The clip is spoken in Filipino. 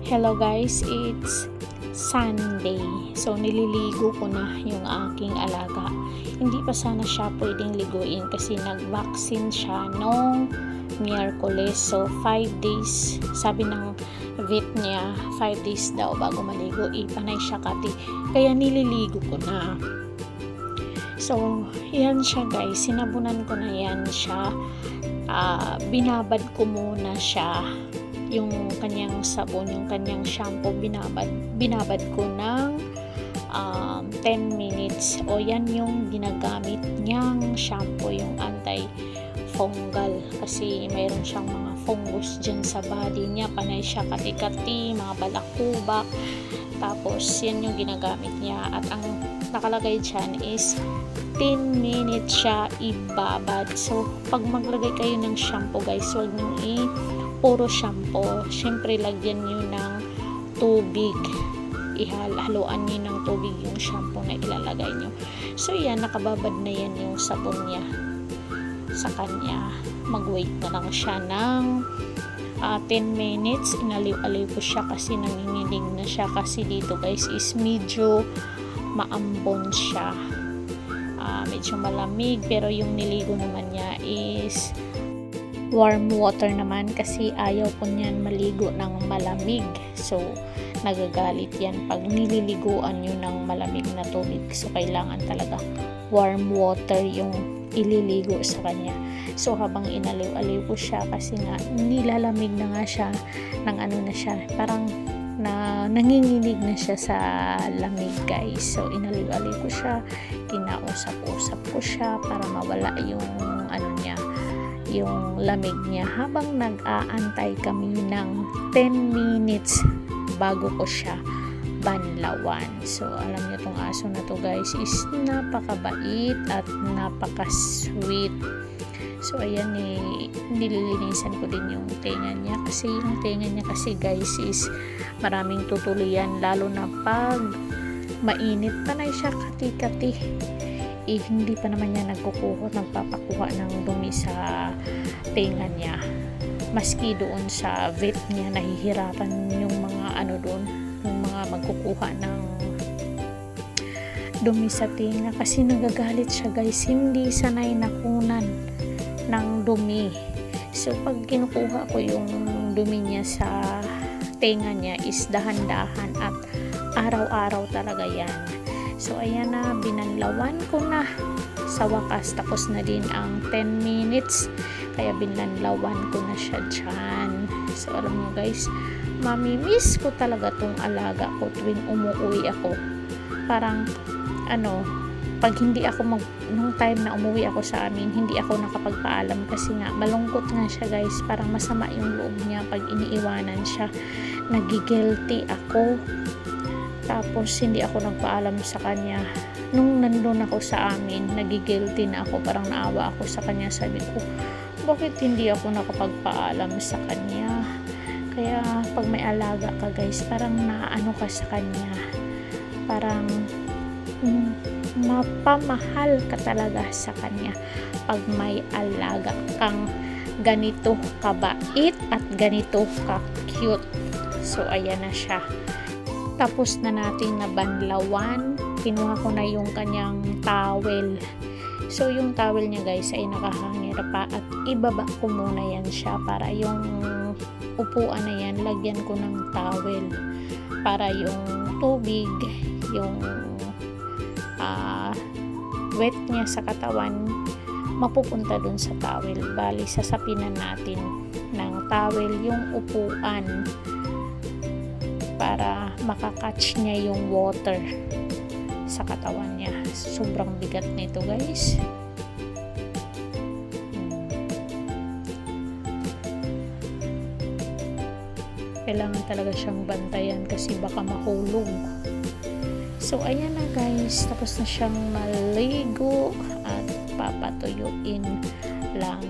Hello guys, it's Sunday. So nililigo ko na yung aking alaga. Hindi pa sana siya pwedeng liguin kasi nag-vaccine siya nung Miyerkules. So 5 days, sabi ng vet niya, 5 days daw bago maligo. Panay siya kati. Kaya nililigo ko na. So yan siya guys, sinabunan ko na yan siya. Binabad ko muna siya, yung kanyang sabon, yung kanyang shampoo, binabad ko ng 10 minutes. O yan yung ginagamit niyang shampoo, yung anti-fungal, kasi mayroon siyang mga fungus dyan sa body niya, panay siya kati-kati, mga balakubak. Tapos yan yung ginagamit niya, at ang nakalagay dyan is 10 minutes siya ibabad. So pag maglagay kayo ng shampoo guys, huwag nyo puro shampoo. Syempre lagyan nyo ng tubig, haluan nyo ng tubig yung shampoo na ilalagay nyo. So yan, nakababad na yan yung sabon niya sa kanya. Mag-wait na lang siya ng 10 minutes. Inaliw-aliw ko siya kasi nanginginig na siya, kasi dito guys is medyo maambon siya, medyo malamig, pero yung niligo naman niya is warm water naman, kasi ayaw po niyan maligo ng malamig. So nagagalit yan pag nililiguan nyo ng malamig na tubig. So kailangan talaga warm water yung ililigo sa kanya. So habang inaliw-aliw ko siya, kasi nga nilalamig na nga siya, ng ano na siya, parang nanginginig na siya sa lamig guys. So inaliw-aliw ko siya, kinausap-usap ko siya para mawala yung ano niya, yung lamig niya, habang nag-aantay kami ng 10 minutes bago ko siya banlawan. So alam niyo tong aso na to guys is napakabait at napaka-sweet. So ayan, nililinisan ko din yung tenga niya, kasi yung tenga niya kasi guys is maraming tutulian, lalo na pag mainit. Panay siya kati-kati. Hindi pa naman niya nagpapakuha ng dumi sa tenga niya. Maski doon sa vet niya, nahihirapan yung mga doon, yung mga magkukuha ng dumi sa tenga, kasi nagagalit siya guys, hindi sanay nakunan ng dumi. So pag kinukuha ko yung dumi niya sa tenga niya is dahan-dahan at araw-araw talaga yan. So ayan na, binanlawan ko na sa wakas, tapos na din ang 10 minutes, kaya binanlawan ko na siya dyan. So alam mo guys, mamimiss ko talaga tong alaga ko tuwing umuwi ako. Parang pag hindi ako nung time na umuwi ako sa amin, hindi ako nakapagpaalam, kasi nga malungkot nga siya guys, parang masama yung loob niya pag iniiwanan siya, nagigilty ako. Tapos hindi ako nagpaalam sa kanya nung nandun ako sa amin, nagigilty na ako, parang naawa ako sa kanya. Sabi ko, bakit hindi ako nakapagpaalam sa kanya? Kaya pag may alaga ka guys, parang naano ka sa kanya, parang mapamahal ka talaga sa kanya pag may alaga kang ganito kabait at ganito ka cute. So ayan na siya, tapos na natin na banlawan. Kinuha ko na yung kanyang towel. So yung towel niya guys ay nakahangir pa, at ibaba ko muna yan siya, para yung upuan na yan lagyan ko ng towel, para yung tubig, yung wet niya sa katawan mapupunta dun sa towel. Bali sasapinan natin ng towel yung upuan para makakatch niya yung water sa katawan niya. Sobrang bigat nito guys. Kailangan talaga siyang bantayan kasi baka mahulog. So ayan na guys, tapos na siyang maligo, at papatuyuin lang